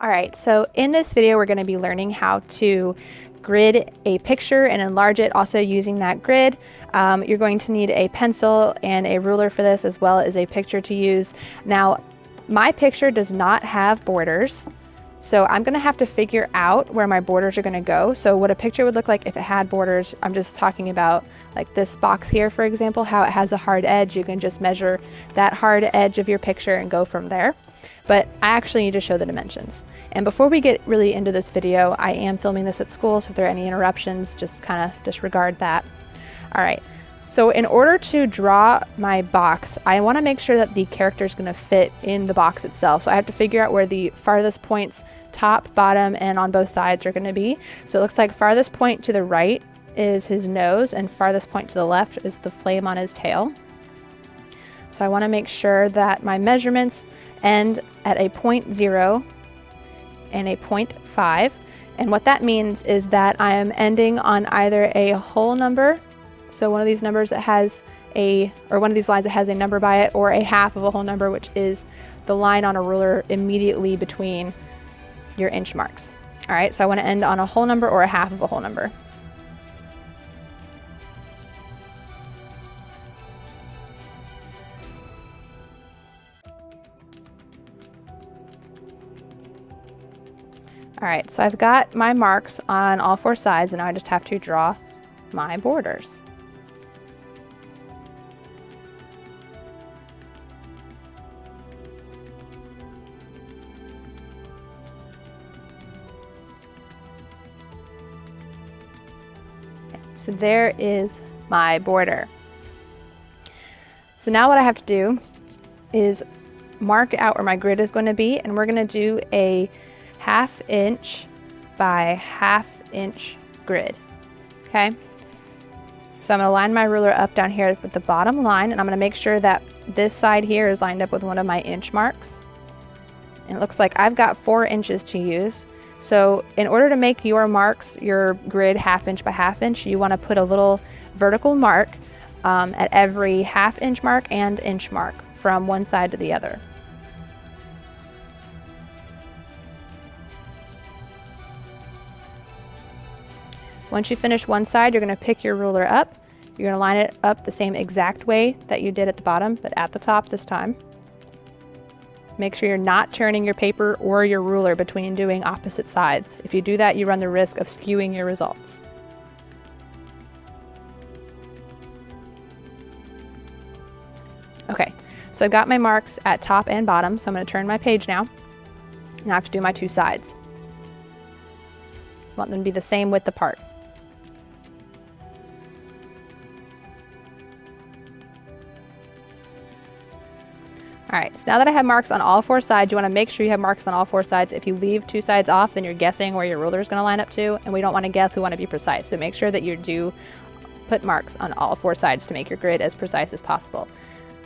All right, so in this video, we're going to be learning how to grid a picture and enlarge it, also using that grid. You're going to need a pencil and a ruler for this, as well as a picture to use. Now, my picture does not have borders, so I'm going to have to figure out where my borders are going to go. So what a picture would look like if it had borders, I'm just talking about like this box here, for example, how it has a hard edge. You can just measure that hard edge of your picture and go from there. But I actually need to show the dimensions. And before we get really into this video, I am filming this at school, so if there are any interruptions, just kind of disregard that. All right, so in order to draw my box, I want to make sure that the character is going to fit in the box itself. So I have to figure out where the farthest points, top, bottom, and on both sides are going to be. So it looks like farthest point to the right is his nose, and farthest point to the left is the flame on his tail. So I want to make sure that my measurements end at a 0.0 and a 0.5, and what that means is that I am ending on either a whole number, so one of these numbers that has one of these lines that has a number by it, or a half of a whole number, which is the line on a ruler immediately between your inch marks. All right, so I want to end on a whole number or a half of a whole number. All right, so I've got my marks on all four sides, and now I just have to draw my borders. Okay, so there is my border. So now what I have to do is mark out where my grid is going to be, and we're going to do a 1/2 inch by 1/2 inch grid. Okay, so I'm going to line my ruler up down here with the bottom line, and I'm going to make sure that this side here is lined up with one of my inch marks. And it looks like I've got 4 inches to use. So in order to make your marks, your grid 1/2 inch by 1/2 inch, you want to put a little vertical mark at every 1/2 inch mark and inch mark from one side to the other. Once you finish one side, you're going to pick your ruler up. You're going to line it up the same exact way that you did at the bottom, but at the top this time. Make sure you're not turning your paper or your ruler between doing opposite sides. If you do that, you run the risk of skewing your results. Okay, so I've got my marks at top and bottom, so I'm going to turn my page now. Now I have to do my two sides. I want them to be the same width apart. All right, so now that I have marks on all four sides, you want to make sure you have marks on all four sides. If you leave two sides off, then you're guessing where your ruler is going to line up to, and we don't want to guess, we want to be precise. So make sure that you do put marks on all four sides to make your grid as precise as possible.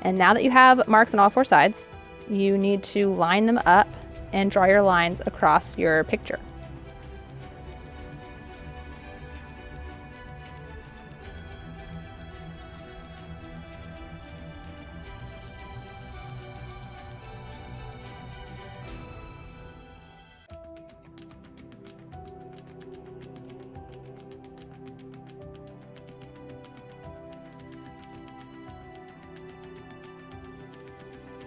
And now that you have marks on all four sides, you need to line them up and draw your lines across your picture.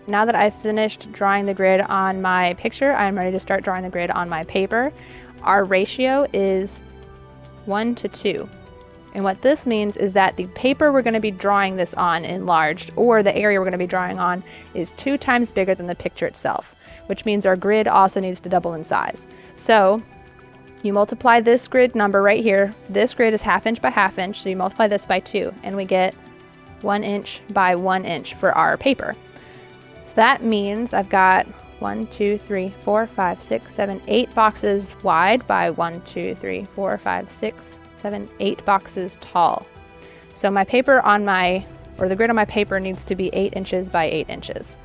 Now that I've finished drawing the grid on my picture, I'm ready to start drawing the grid on my paper. Our ratio is 1 to 2. And what this means is that the paper we're going to be drawing this on enlarged, or the area we're going to be drawing on, is 2 times bigger than the picture itself, which means our grid also needs to double in size. So you multiply this grid number right here. This grid is 1/2 inch by 1/2 inch, so you multiply this by 2, and we get 1 inch by 1 inch for our paper. So that means I've got 1, 2, 3, 4, 5, 6, 7, 8 boxes wide by 1, 2, 3, 4, 5, 6, 7, 8 boxes tall. So my paper on the grid on my paper needs to be 8 inches by 8 inches.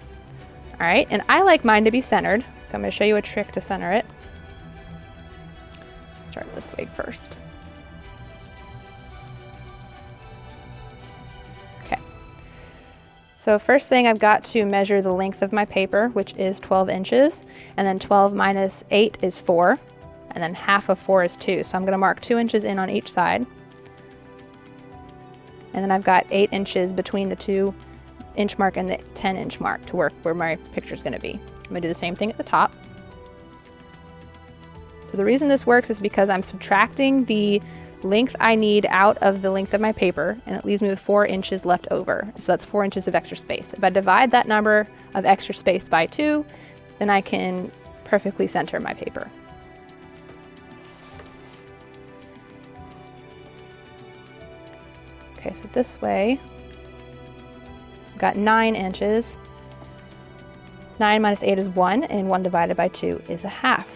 All right, and I like mine to be centered, so I'm going to show you a trick to center it. Start this way first. Okay. So first thing, I've got to measure the length of my paper, which is 12 inches, and then 12 minus 8 is 4, and then half of 4 is 2. So I'm going to mark 2 inches in on each side. And then I've got 8 inches between the 2-inch mark and the 10-inch mark to work where my picture is going to be. I'm going to do the same thing at the top. So the reason this works is because I'm subtracting the length I need out of the length of my paper, and it leaves me with 4 inches left over. So that's 4 inches of extra space. If I divide that number of extra space by 2, then I can perfectly center my paper. Okay, so this way, I've got 9 inches. 9 minus 8 is 1, and 1 divided by 2 is a half.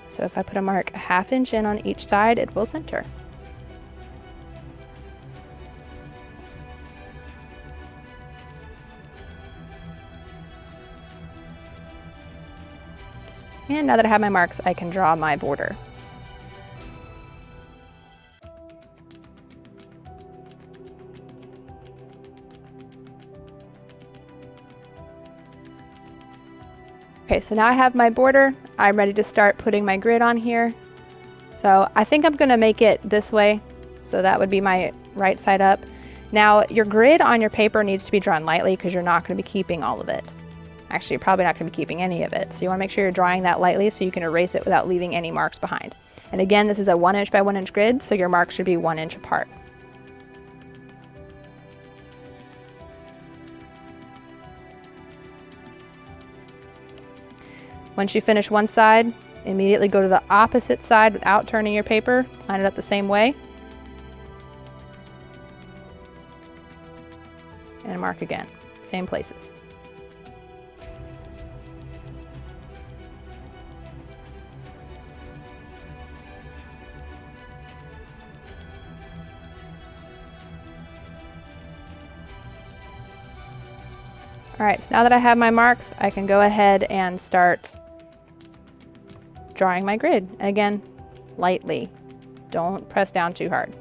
So if I put a mark a ½ inch in on each side, it will center. And now that I have my marks, I can draw my border. Okay, so now I have my border. I'm ready to start putting my grid on here. So I think I'm going to make it this way. So that would be my right side up. Now your grid on your paper needs to be drawn lightly because you're not going to be keeping all of it. Actually, you're probably not going to be keeping any of it. So you want to make sure you're drawing that lightly so you can erase it without leaving any marks behind. And again, this is a 1 inch by 1 inch grid, so your marks should be 1 inch apart. Once you finish one side, immediately go to the opposite side without turning your paper. Line it up the same way. And mark again, same places. All right, so now that I have my marks, I can go ahead and start drawing my grid. Again, lightly. Don't press down too hard.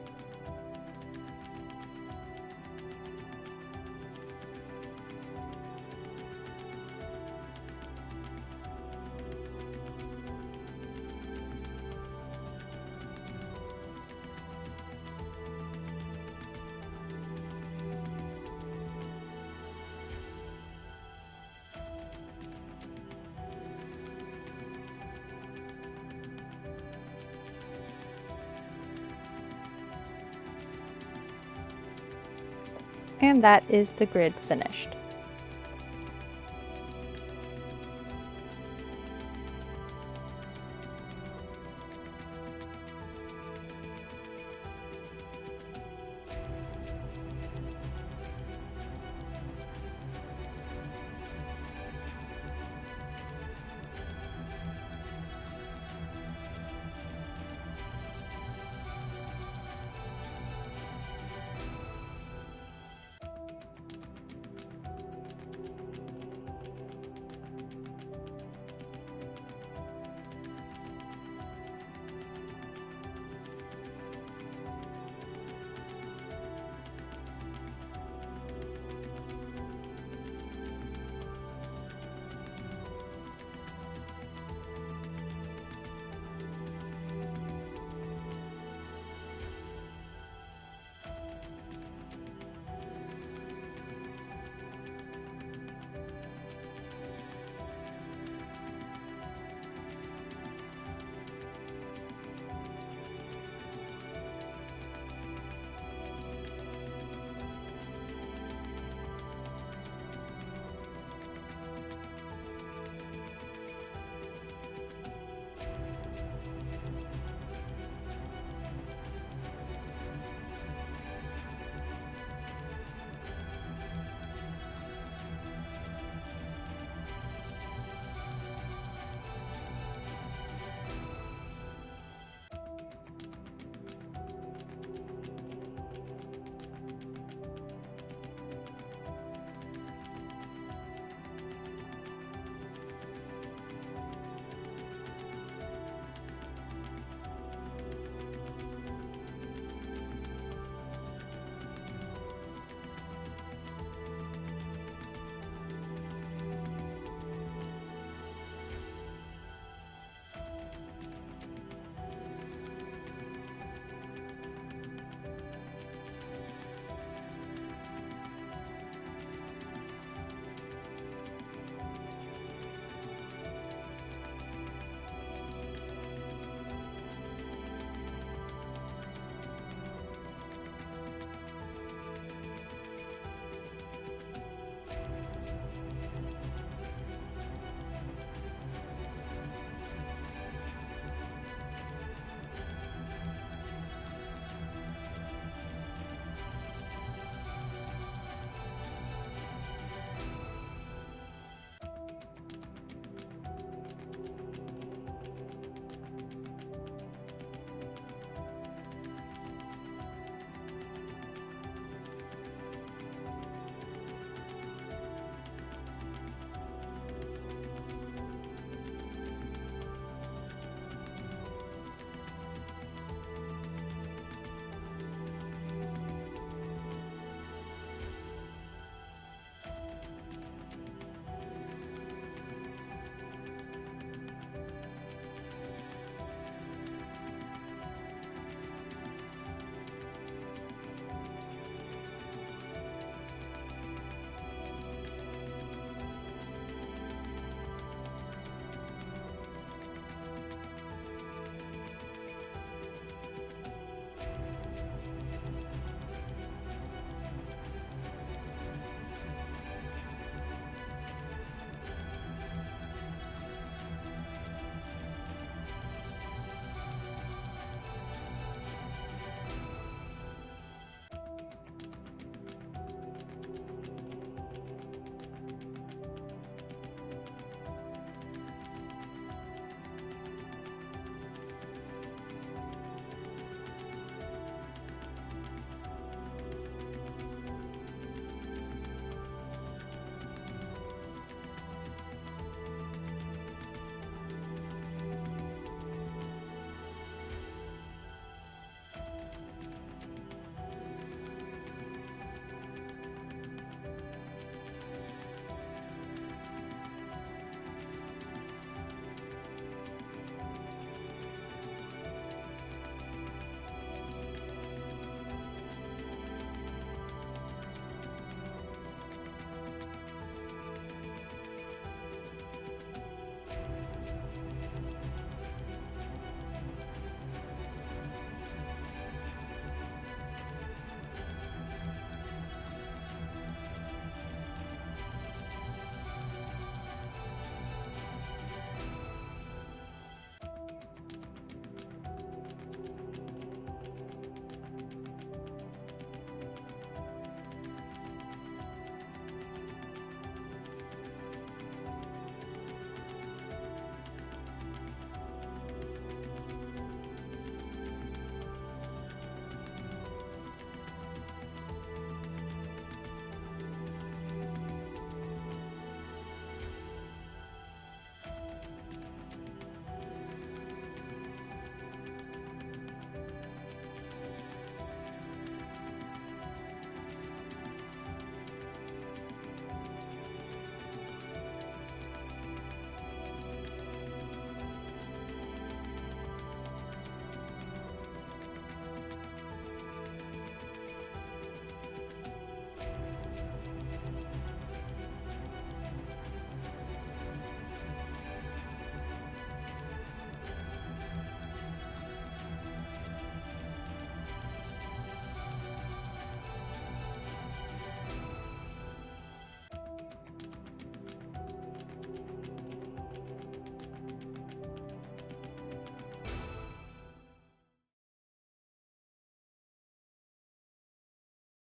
And that is the grid finished.